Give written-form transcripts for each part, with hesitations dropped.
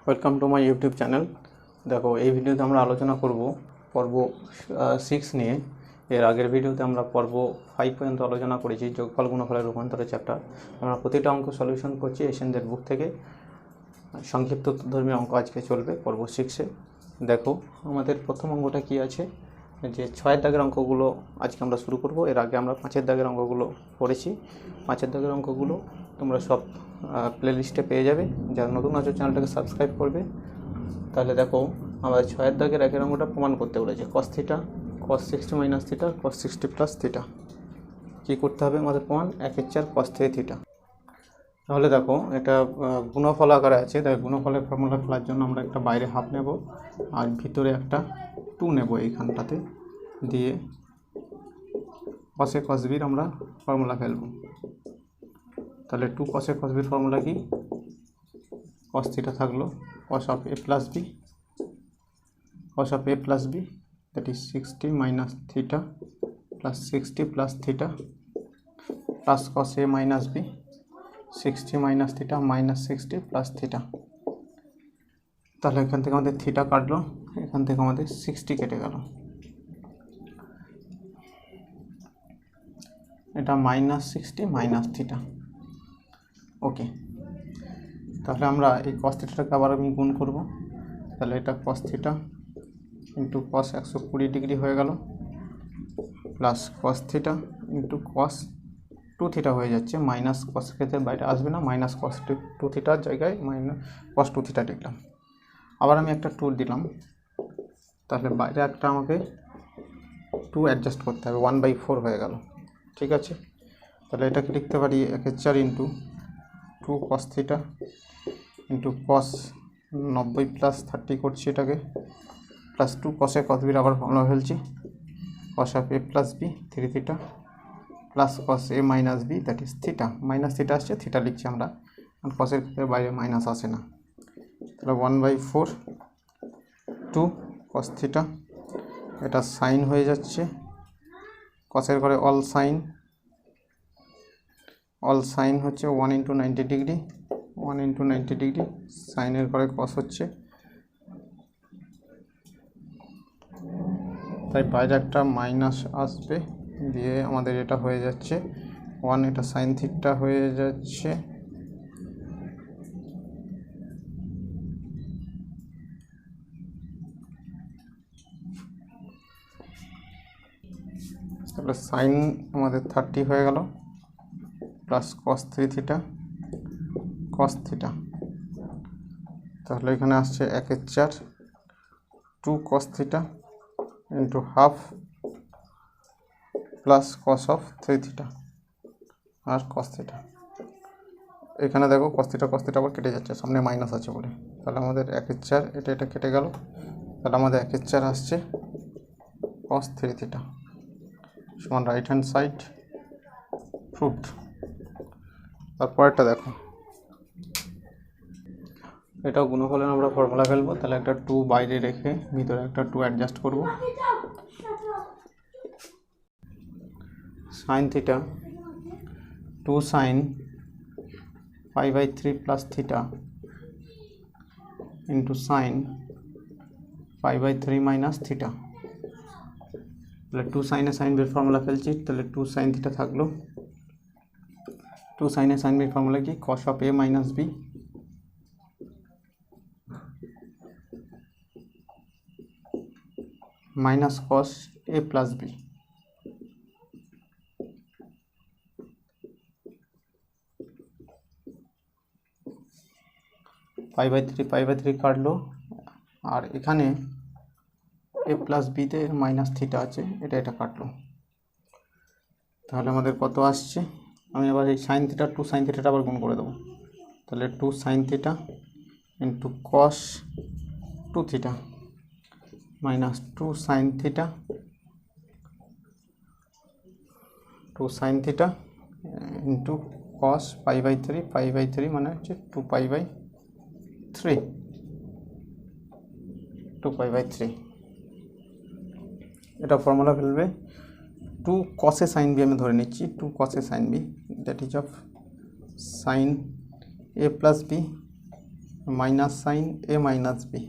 Welcome to my YouTube channel. দেখো, এই ভিডিওতে আমরা আলোচনা করব পর্ব 6 নিয়ে। এর আগের ভিডিওতে আমরা পর্ব 5 পর্যন্ত আলোচনা করেছি, যোগফল গুণফলের রূপান্তরের চ্যাপ্টার। আমরা প্রতিটা অঙ্ক সলিউশন করছি এশিয়ানদের বুক থেকে। সংক্ষিপ্ত উত্তরধর্মী অঙ্ক আজকে চলবে পর্ব 6-এ। দেখো, আমাদের প্রথম অঙ্কটা কি আছে, যে 6 দাগের অঙ্কগুলো আজকে আমরা শুরু করব। এর আগে আমরা 5 দাগের অঙ্কগুলো পড়েছি। 5 দাগের অঙ্কগুলো তোমরা সব প্লেলিস্টে পেয়ে যাবে। যারা নতুন আছো চ্যানেলটাকে সাবস্ক্রাইব করবে। তাহলে দেখো, আমাদের 6 দাগের একের অঙ্কটা প্রমাণ করতে বলেছে cos theta cos 60 minus theta cos 60 plus theta. কী করতে হবে আমাদের প্রমাণ? 1/4 cos 3 থিটা। তাহলে দেখো, এটা গুণফল আকারে আছে। তাই গুণফলের ফর্মুলা ফেলার জন্য আমরা একটা বাইরে হাফ নেব আর ভিতরে একটা 2 নেব এইখানটাতে, দিয়ে cos cos বির আমরা ফর্মুলা ফেলব। তাহলে 2 cos cos বির ফর্মুলা কি? cos থিটা থাকলো cos of a plus b, cos of a plus b, that is 60 minus theta plus 60 plus theta plus cos a minus b, 60 minus theta minus 60 plus theta। তাহলে এখান থেকে আমাদের theta কাটলো, এখান থেকে আমাদের 60 কেটে গেল। এটা মাইনাস 60 মাইনাস থিটা। ওকে, তাহলে আমরা এই cos থিটাটাকে আবার আমি গুণ করব। তাহলে এটা cos theta into cos 120 degree হয়ে গেল, plus cos theta into cos 2 theta হয়ে যাচ্ছে। মাইনাস cos ক্ষেত্রে বাইরে আসবে না, মাইনাস cos 2 থিটার জায়গায় মাইনাস cos 2 থিটা লিখলাম। আবার আমি একটা 2 দিলাম, তাহলে বাইরে একটা আমাকে 2 অ্যাডজাস্ট করতে হবে, 1/4 হয়ে গেল। ঠিক আছে, তাহলে এটাকে লিখতে পারি 1/4 into 2 cos theta into cos 90 plus 30 করছি এটাকে, plus 2 cos a cos b আবার ফর্মুলা ফেলছি, cos of a plus b 3 theta plus cos a minus b, that is theta. Minus theta আসছে, থিটা লিখছি আমরা, কারণ cos-এর ক্ষেত্রে বাইরে মাইনাস আসে না। তাহলে 1/4 2 cos থিটা, এটা সাইন হয়ে যাচ্ছে, cos-এর ঘরে অল সাইন হচ্ছে 1 × 90 ডিগ্রি, 1 × 90 ডিগ্রি, সাইনের ঘরে cos হচ্ছে, তাই বাইরে একটা মাইনাস আসবে, দিয়ে আমাদের এটা হয়ে যাচ্ছে 1, এটা সাইন থিটা হয়ে যাচ্ছে। তাহলে সাইন আমাদের 30 হয়ে গেল, plus cos 3 theta cos theta. তাহলে এখানে আসছে 1/4 2 cos theta into half plus cos of 3 theta আর cos থিটা। এখানে দেখো cos থিটা আবার কেটে যাচ্ছে, সামনে মাইনাস আছে বলে। তাহলে আমাদের 1/4, এটা কেটে গেল, তাহলে আমাদের 1/4 আসছে cos 3 থিটা সমান রাইট হ্যান্ড সাইড প্রুভড। তারপরটা দেখো, এটাও গুণফলের আমরা ফর্মুলা ফেলবো। তাহলে একটা 2 বাইরে রেখে ভিতরে একটা 2 অ্যাডজাস্ট করব। Sine theta 2 sine π/3 plus theta into sine π/3 minus theta. তাহলে 2 সাইনে সাইন বির ফর্মুলা ফেলছি, তাহলে 2 সাইন থিটা থাকলো, 2 সাইনে সাইন বির ফর্মুলা কি? cos of a minus b minus cos a plus b। π/3 কাটলো, আর এখানে a প্লাস বিতে মাইনাস থিটা আছে, এটা কাটলো। তাহলে আমাদের কত আসছে? আমি আবার এই সাইন থিটা 2 সাইন থিটাটা আবার গুণ করে দেবো। তাহলে 2 sine theta into cos 2 theta minus 2 sine theta 2 sine theta into cos π/3 মানে হচ্ছে 2π/3। এটা ফর্মুলা ফেলবে 2 cos a sin b, আমি ধরে নিচ্ছি 2 cos a sin b, that is of sine a plus b minus sine A minus B,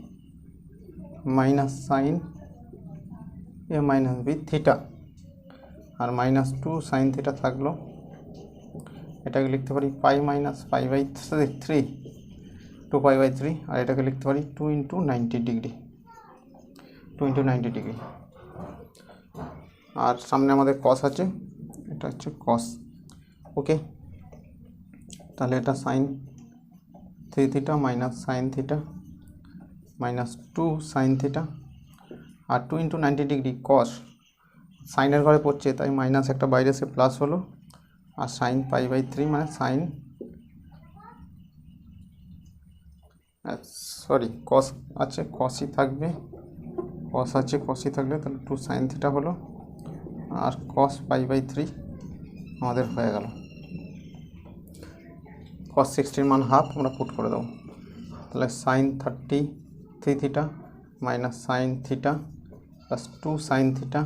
minus sine A minus B theta, আর minus 2 sine theta থাকলো। এটাকে লিখতে পারি pi minus pi by 3, 2 pi by 3, আর এটাকে লিখতে পারি 2 × 90 degree, 2 × 90 degree. আর সামনে আমাদের কস আছে, এটা হচ্ছে কস। ওকে, তাহলে এটা sine 3 theta minus sine theta minus 2 sine theta, আর 2 × 90 ডিগ্রি কস, সাইনের ঘরে পড়ছে তাই মাইনাস একটা বাইরে এসে প্লাস হলো, আর সাইন পাই বাই 3 মানে সাইন সরি কস আছে, কসই থাকবে, কস আছে কসই থাকলে তাহলে 2 সাইন থিটা হলো, আর কস পাই বাই 3 আমাদের হয়ে গেল। কস 60 মান হাফ আমরা পুট করে দেবো। তাহলে sine 33 theta minus sine theta plus 2 sine theta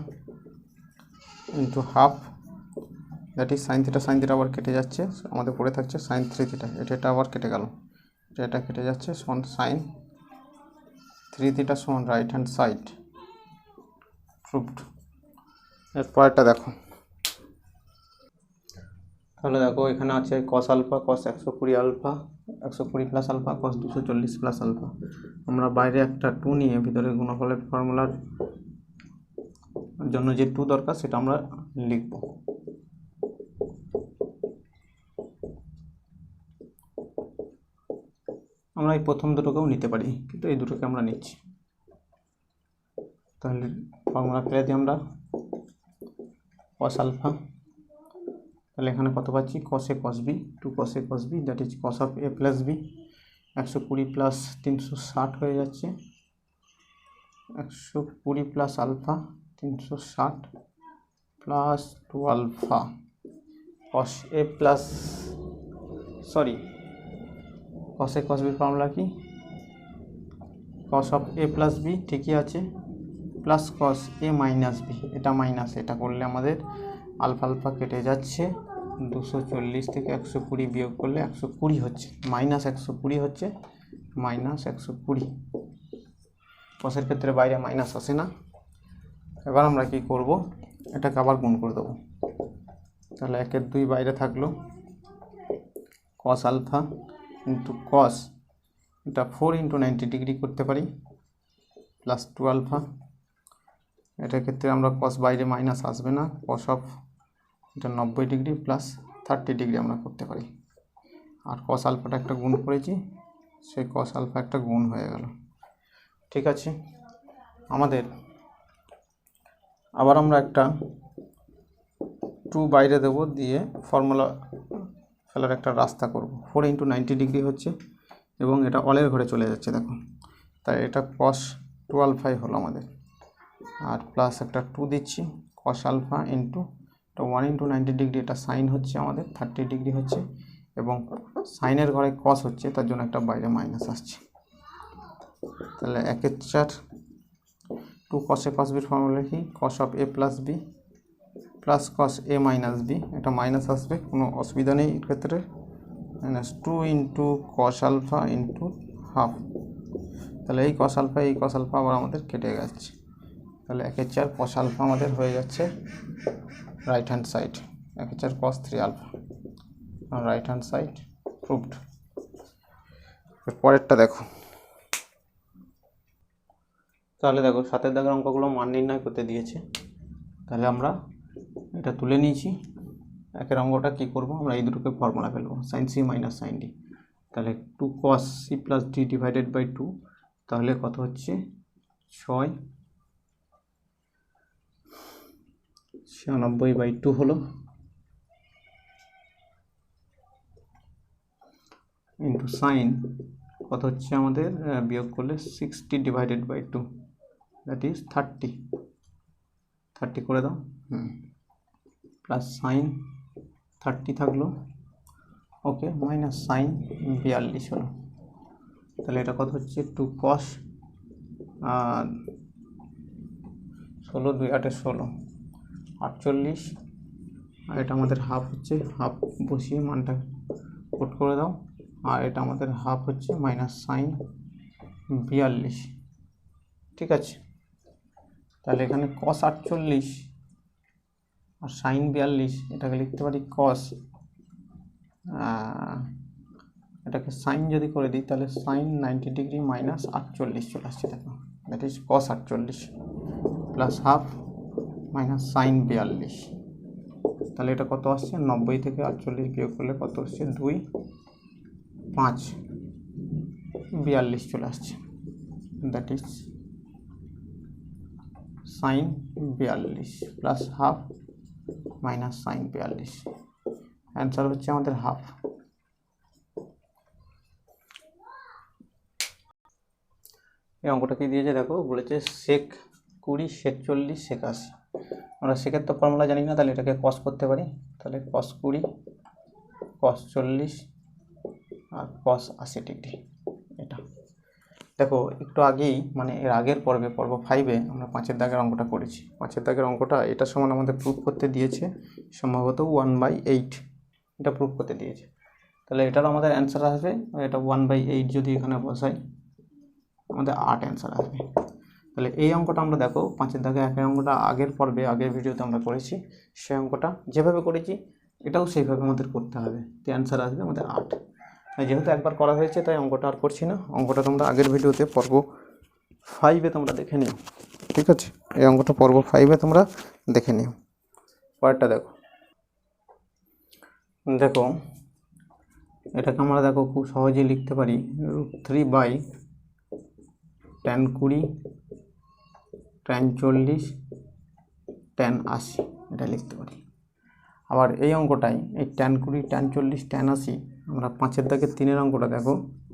into half, that is sine theta আবার কেটে যাচ্ছে, আমাদের পড়ে থাকছে সাইন 3 থিটা, এটা আবার কেটে গেল, এটা কেটে যাচ্ছে, সমান সাইন 3 থিটা সমান রাইট হ্যান্ড সাইড প্রুভড। এরপরটা দেখো, তাহলে দেখো এখানে আছে কস আলফা, কস 120 আলফা, 120 প্লাস আলফা, কস 240 প্লাস আলফা। আমরা বাইরে একটা 2 নিয়ে ভিতরে গুণফলের ফর্মুলার জন্য যে 2 দরকার সেটা আমরা লিখব। আমরা এই প্রথম দুটোকেও নিতে পারি, কিন্তু এই দুটোকে আমরা নিচ্ছি। তাহলে ফর্মুলা ফেলে দিই আমরা, কস আলফা, তাহলে এখানে কত পাচ্ছি, cos A cos B, 2 cos A cos B, that is cos of A plus B, 120 plus 360 হয়ে যাচ্ছে, 120 plus alpha 360 plus 2 alpha cos A plus cos A cos বির ফর্মুলা কি, cos of A plus B ঠিকই আছে, plus cos A minus B, এটা minus, এটা করলে আমাদের আলফা আলফা কেটে যাচ্ছে, 240 থেকে 120 বিয়োগ করলে 120 হচ্ছে, মাইনাস 120 হচ্ছে, মাইনাস 120। কসের ক্ষেত্রে বাইরে মাইনাস আসে না। এবার আমরা কি করব, এটাকে আবার গুণ করে দেবো। তাহলে 1 এর 2 বাইরে থাকলো, কস আলফা ইন্টু কস, এটা 4 × 90 ডিগ্রি করতে পারি, প্লাস 2 আলফা, এটার ক্ষেত্রে আমরা কস বাইরে মাইনাস আসবে না, কস অফ এটা 90 ডিগ্রি প্লাস 30 ডিগ্রি আমরা করতে পারি, আর কস আলফাটা একটা গুণ করেছি, সেই কস আলফা একটা গুণ হয়ে গেল। ঠিক আছে, আমাদের আবার আমরা একটা 2 বাইরে দেবো, দিয়ে ফর্মুলা ফেলার একটা রাস্তা করব। 4 × 90 ডিগ্রি হচ্ছে এবং এটা অলের ঘরে চলে যাচ্ছে, দেখো, তাই এটা কস 2 আলফাই হলো আমাদের, আর প্লাস একটা 2 দিচ্ছি, কস আলফা ইন্টু 1 × 90 ডিগ্রি, এটা সাইন হচ্ছে আমাদের 30 ডিগ্রি হচ্ছে, এবং সাইনের ঘরে কস হচ্ছে তার জন্য একটা বাইরে মাইনাস আসছে। তাহলে 1 এর 4, 2 কস এ কস বির ফর্মুলা কি, cos of A plus B plus cos A minus B, এটা মাইনাস আসবে, কোনো অসুবিধা নেই এর ক্ষেত্রে, minus 2 × cos alpha into half. তাহলে এই কস আলফা আবার আমাদের কেটে গেছে, তাহলে 1 এর 4 কস আলফা আমাদের হয়ে যাচ্ছে রাইট হ্যান্ড সাইড, 1 এর 4 cos 3 alpha, right hand side proved. পরেরটা দেখো, তাহলে দেখো 7 দাগের অঙ্কগুলো মান নির্ণয় করতে দিয়েছে, তাহলে আমরা এটা তুলে নিয়েছি। 1 অঙ্কটা কী করবো, আমরা এই দুটোকে ফর্মুলা ফেলবো, sine C minus sine D, তাহলে 2 cos c plus D divided by 2, তাহলে কত হচ্ছে 96/2 হলো, ইন্টু সাইন কত হচ্ছে আমাদের, বিয়োগ করলে 60/2, দ্যাট ইজ 30 করে দাও, প্লাস সাইন 30 থাকলো, ওকে, মাইনাস সাইন 42 হলো। তাহলে এটা কত হচ্ছে 2 cos 16 2 8 16 48, আর এটা আমাদের হাফ হচ্ছে, হাফ বসিয়ে মানটা পুট করে দাও, আর এটা আমাদের হাফ হচ্ছে মাইনাস সাইন 42, ঠিক আছে। তাহলে এখানে কস 48 আর সাইন 42, এটাকে লিখতে পারি কস, এটাকে সাইন যদি করে দিই তাহলে সাইন 90 ডিগ্রি মাইনাস 48 চলে আসছে, দেখো that is cos 48 plus half minus sine 42। তাহলে এটা কত আসছে, 90 থেকে 48 বিয়োগ করলে কত আসছে, 2, 5, 42 চলে আসছে, that is sine 42 plus half minus sine 42। Answer হচ্ছে আমাদের হাফ। এই অঙ্কটা কি দিয়েছে দেখো, বলেছে সেক 20 সেক 40 সেক 80। আমরা সেকের তো ফর্মুলা জানি না, তাহলে এটাকে কস করতে পারি। তাহলে কস 20 কস 40 আর কস 80 ডিগ্রি। এটা দেখো একটু আগেই মানে এর আগের পর্বে, পর্ব 5-এ আমরা 5-এর দাগের অঙ্কটা করেছি। 5-এর দাগের অঙ্কটা এটা সমান আমাদের প্রুফ করতে দিয়েছে সম্ভবত 1/8, এটা প্রুফ করতে দিয়েছে। তাহলে এটারও আমাদের অ্যান্সার আসবে, এটা 1/8 যদি এখানে বসাই আমাদের 8 অ্যান্সার আসবে। তাহলে এই অঙ্কটা আমরা দেখো 5-এর দাগে একের অঙ্কটা আগের পর্বে আগের ভিডিওতে আমরা করেছি, সেই অঙ্কটা যেভাবে করেছি এটাও সেইভাবে আমাদের করতে হবে, তো অ্যান্সার আসবে আমাদের 8। যেহেতু একবার করা হয়েছে তাই অঙ্কটা আর করছি না, অঙ্কটা তোমরা আগের ভিডিওতে পর্ব 5-এ তোমরা দেখে নিও, ঠিক আছে। এই অঙ্কটা পর্ব 5-এ তোমরা দেখে নিও। পরেরটা দেখো, দেখো এটাকে আমরা দেখো খুব সহজেই লিখতে পারি √3/tan 20 tan 40 tan 80, এটা লিখতে পারি। আবার এই অঙ্কটাই এই tan 20 tan 40 tan 80 আমরা 5-এর দাগের 3-এর অঙ্কটা দেখো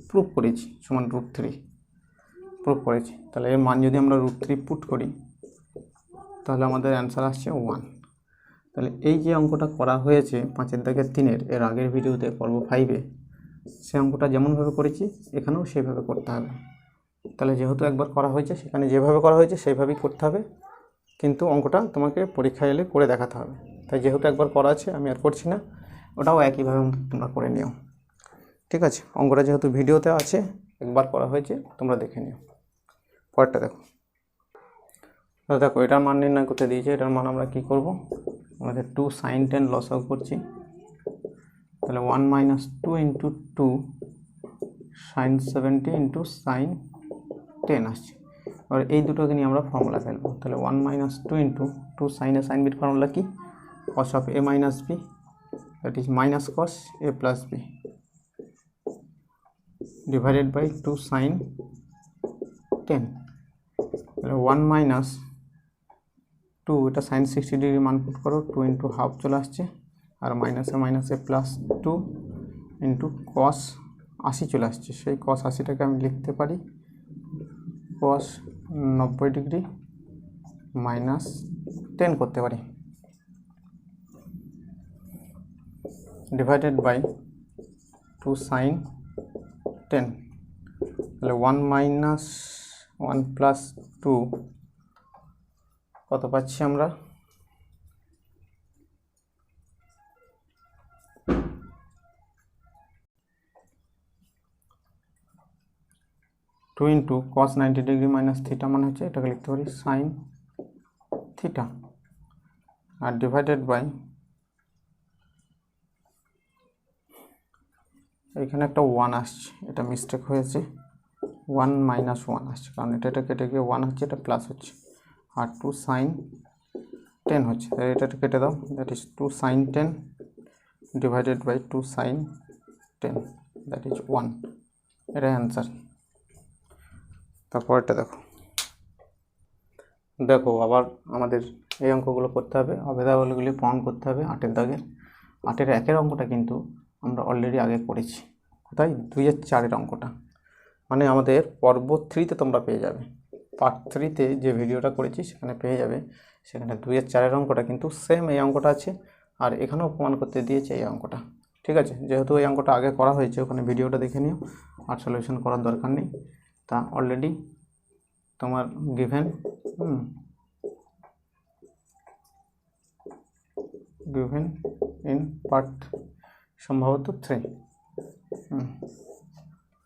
প্রুফ করেছি সমান √3 প্রুফ করেছি। তাহলে এর মান যদি আমরা √3 পুট করি তাহলে আমাদের অ্যান্সার আসছে 1। তাহলে এই যে অঙ্কটা করা হয়েছে 5-এর দাগের 3-এর এর আগের ভিডিওতে পর্ব 5-এ, সে অঙ্কটা যেমনভাবে করেছি এখানেও সেইভাবে করতে হবে। তাহলে যেহেতু একবার করা হয়েছে সেখানে যেভাবে করা হয়েছে সেইভাবেই করতে হবে, কিন্তু অঙ্কটা তোমাকে পরীক্ষায় এলে করে দেখাতে হবে। তাই যেহেতু একবার করা আছে আমি আর করছি না, ওটাও একইভাবে তোমরা করে নিও, ঠিক আছে। অঙ্কটা যেহেতু ভিডিওতে আছে একবার করা হয়েছে তোমরা দেখে নিও। পরেরটা দেখো, দেখো এটার মান নির্ণয় করতে দিয়েছে। এটার মান আমরা কী করব, আমাদের 2 sin 10 লসাগু করছি, তাহলে 1 - 2 × 2 sin 70 × sin 10 আসছে। এবার এই দুটোকে নিয়ে আমরা ফর্মুলা ফেলবো। তাহলে 1 - 2 × 2 sin a sin b formula কি, cos of a minus b, that is minus cos a plus b divided by 2 sin 10। তাহলে 1 - 2, এটা sin 60 ডিগ্রি মান পুট করো, 2 × হাফ চলে আসছে, আর মাইনাসে মাইনাসে প্লাস 2 × cos 80 চলে আসছে। সেই cos 80টাকে আমি লিখতে পারি cos 90 ডিগ্রি মাইনাস 10 করতে পারি, ডিভাইডেড বাই 2 sin 10। তাহলে 1 - 1 + 2 কত পাচ্ছি আমরা, 2 × cos 90 ডিগ্রি মাইনাস থিটা মানে হচ্ছে এটাকে লিখতে পারি সাইন থিটা, আর ডিভাইডেড বাই এখানে একটা 1 আসছে, এটা মিস্টেক হয়েছে, 1 - 1 আসছে কারণ এটা কেটে গিয়ে 1 হচ্ছে, এটা প্লাস হচ্ছে, আর 2 sin 10 হচ্ছে, তাই এটা কেটে দাও, that is 2 sin 10 divided by 2 sin 10, that is 1, এটাই অ্যান্সার। তারপরটা দেখো, দেখো আবার আমাদের এই অঙ্কগুলো করতে হবে, অভেদাবলীগুলি প্রমাণ করতে হবে। 8-এর দাগের 8-এর 1-এর অঙ্কটা কিন্তু আমরা অলরেডি আগে করেছি, কোথায় 2-এর 4-এর অঙ্কটা, মানে আমাদের পর্ব 3-তে তোমরা পেয়ে যাবে, পার্ট 3-তে যে ভিডিওটা করেছি সেখানে পেয়ে যাবে। সেখানে 2-এর 4-এর অঙ্কটা কিন্তু সেম এই অঙ্কটা আছে, আর এখানেও প্রমাণ করতে দিয়েছে এই অঙ্কটা, ঠিক আছে। যেহেতু এই অঙ্কটা আগে করা হয়েছে ওখানে ভিডিওটা দেখে নিও, আর সলিউশন করার দরকার নেই, তা অলরেডি তোমার গিভেন ইন পার্ট সম্ভবত 3,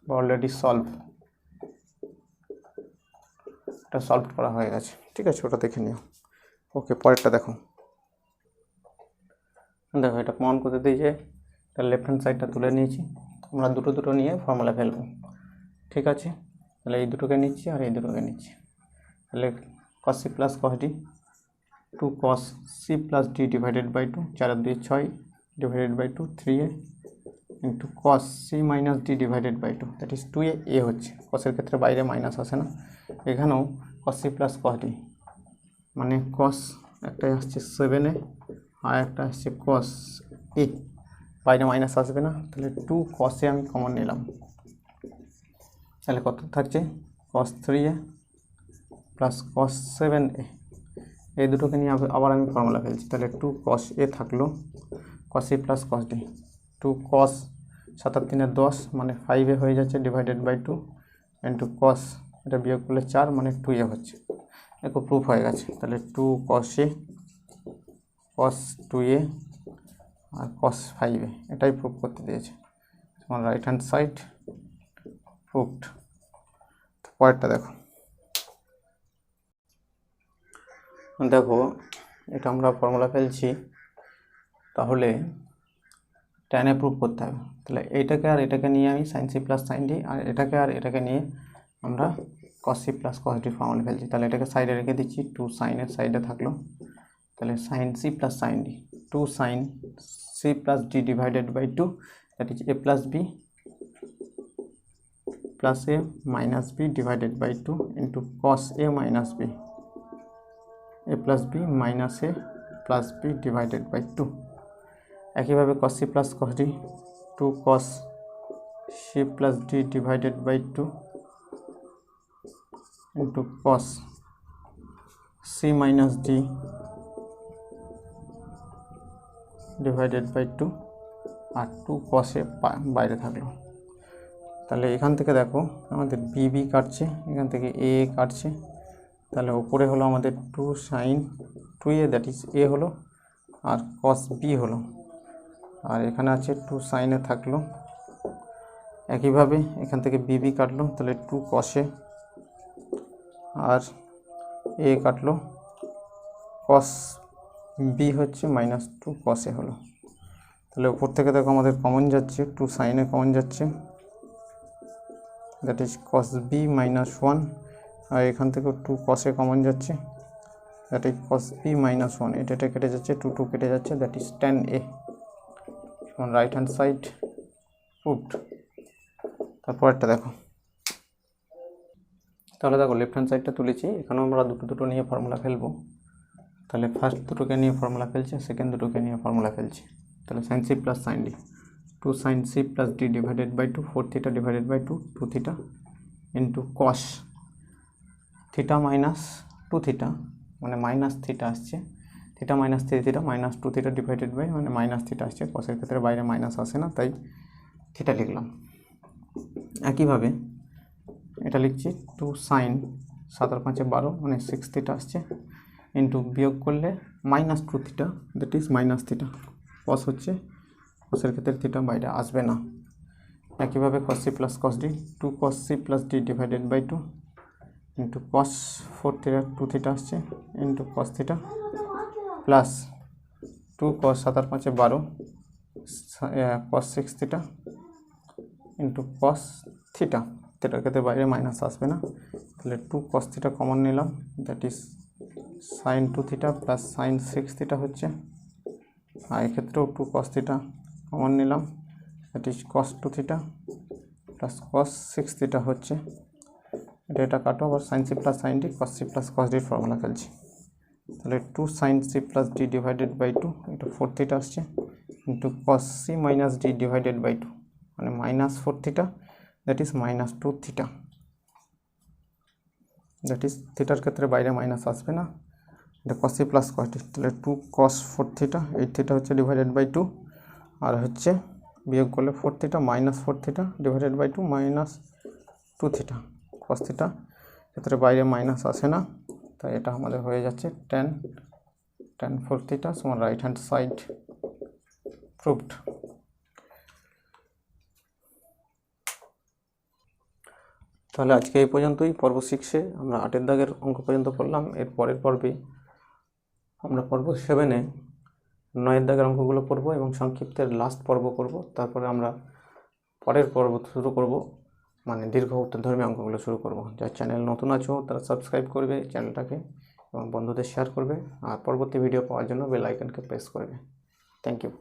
অলরেডি এটা সলভ করা হয়ে গেছে। ঠিক আছে, ওটা দেখে নিও। ওকে, পরেরটা দেখো। এটা প্রমাণ করতে দিয়েছে, তাহলে লেফট হ্যান্ড সাইডটা তুলে নিয়েছি। আমরা দুটো নিয়ে ফর্মুলা ফেলবো। ঠিক আছে, তাহলে এই দুটোকে নিচ্ছি আর এই দুটোকে নিচ্ছি। তাহলে cos c plus cos d 2 cos c plus d divided by 2, 4 আর 2 6 divided by 2 3a into cos c minus d divided by 2, that is 2a। এ হচ্ছে কসের ক্ষেত্রে বাইরে মাইনাস আসে না। এখানেও cos c plus cos d মানে cos একটা আসছে 7a আর একটা আসছে cos a, বাইরে মাইনাস আসবে না। তাহলে 2 cos a আমি কমন নিলাম, তাহলে কত থাকছে cos 3a plus cos 7a। এই দুটোকে নিয়ে আবার আমি ফর্মুলা ফেলছি। তাহলে 2 cos a থাকলো cos a plus cos d, 2 cos 7 আর 3 10 মানে 5a হয়ে যাচ্ছে ডিভাইডেড বাই 2 ইন্টু cos, এটা বিয়োগ করলে 4 মানে 2a হচ্ছে। দেখো প্রুফ হয়ে গেছে। তাহলে 2 cos a cos 2a R cos 5a, এটাই প্রুফ করতে দিয়েছে। তোমার রাইট হ্যান্ড সাইড প্রুফড। পরেরটা দেখো। এটা আমরা ফর্মুলা ফেলছি, তাহলে tan a প্রুফ করতে হবে। তাহলে এইটাকে আর এটাকে নিয়ে আমি sin c plus sin d, আর এটাকে আর এটাকে নিয়ে আমরা cos c plus cos d formula ফেলছি। তাহলে এটাকে সাইডে রেখে দিচ্ছি, 2 sin এর সাইডে থাকলো। তাহলে sin c plus sin d, 2 sin c plus d divided by 2, that is a plus b plus a minus b divided by 2 into cos a minus b, a plus b minus a plus b divided by 2। একইভাবে cos c plus cos d, 2 cos c plus d divided by 2 into cos c minus d divided by 2 আর 2 cos a বাইরে থাকলো। তাহলে এখান থেকে দেখো আমাদের B কাটছে, এখান থেকে এ কাটছে। তাহলে ওপরে হলো আমাদের 2 sin 2a, that is a হলো, আর cos b হলো, আর এখানে আছে 2 sin এ থাকলো। একইভাবে এখান থেকে বি কাটলো, তাহলে 2 cos a আর a কাটলো, cos b হচ্ছে মাইনাস 2 cos a হলো। তাহলে উপর থেকে দেখো আমাদের কমন যাচ্ছে, 2 sin এ কমন যাচ্ছে, that is cos b minus 1, আর এখান থেকে 2 cos a কমন যাচ্ছে, that is cos b minus 1। এটা কেটে যাচ্ছে, 2 কেটে যাচ্ছে, that is tan a। Right hand side proved. তারপর একটা দেখো। তাহলে দেখো লেফট হ্যান্ড সাইডটা তুলেছি, এখানেও আমরা দুটো নিয়ে ফর্মুলা ফেলবো। তাহলে ফার্স্ট দুটোকে নিয়ে ফর্মুলা ফেলছি, সেকেন্ড দুটোকে নিয়ে ফর্মুলা ফেলছি। তাহলে sin c plus sin d, 2 sin c plus d divided by 2, 4 theta divided by 2, 2 theta into cos theta minus 2 theta, মানে মাইনাস থিটা আসছে, থিটা minus 3 theta minus 2 theta divided by, মানে minus theta আসছে। কসের ক্ষেত্রে বাইরে মাইনাস আসে না, তাই থিটা লিখলাম। একইভাবে এটা লিখছি 2 sin 7 আর 5 12, মানে 6 থিটা আসছে, ইন্টু বিয়োগ করলে minus 2 theta, that is minus theta. Cos হচ্ছে, কসের ক্ষেত্রে থিটা বাইরে আসবে না। একইভাবে cos c plus cos d, 2 cos c plus d divided by 2 into cos 4 theta 2 theta আসছে, into cos theta plus 2 cos 7 আর 5 12 cos 6 theta into cos theta. থিটার ক্ষেত্রে বাইরে মাইনাস আসবে না, তাহলে 2 cos থিটা কমন নিলাম, that is sin 2 theta plus sin 6 theta হচ্ছে। আর এক্ষেত্রেও 2 cos থিটা কমন নিলাম, that is cos 2 theta plus cos 6 theta হচ্ছে। এটা কাটো, আবার sin c plus sin d, cos c plus cos d formula ফেলছি। তাহলে 2 sin c plus d divided by 2, এটা 4 থিটা আসছে, into cos c minus d divided by 2, মানে minus 4 theta, that is minus 2 theta. That is থিটার ক্ষেত্রে বাইরে minus আসবে না, এটা cos c plus cos d। তাহলে 2 cos 4 থিটা, 8 থিটা হচ্ছে ডিভাইডেড বাই 2, আর হচ্ছে বিয়োগ করলে 4 theta minus 4 theta divided by 2 minus 2 theta. cos theta ক্ষেত্রে বাইরে মাইনাস আসে না, তাই এটা আমাদের হয়ে যাচ্ছে tan 4 থিটা সমান রাইট হ্যান্ড সাইড প্রুভড। তাহলে আজকে এই পর্যন্তই। পর্ব 6-এ আমরা 8-এর দাগের অঙ্ক পর্যন্ত করলাম। এর পরের পর্বে আমরা পর্ব 7-এ 9-এর দাগের অঙ্কগুলো করব এবং সংক্ষিপ্তের লাস্ট পর্ব করব। তারপরে আমরা পরের পর্ব শুরু করব, মানে দীর্ঘ উত্তরধর্মী অঙ্কগুলো শুরু করব। যার চ্যানেল নতুন আছো তারা সাবস্ক্রাইব করবে চ্যানেলটাকে এবং বন্ধুদের শেয়ার করবে, আর পরবর্তী ভিডিও পাওয়ার জন্য বেল আইকনকে প্রেস করবে। Thank you.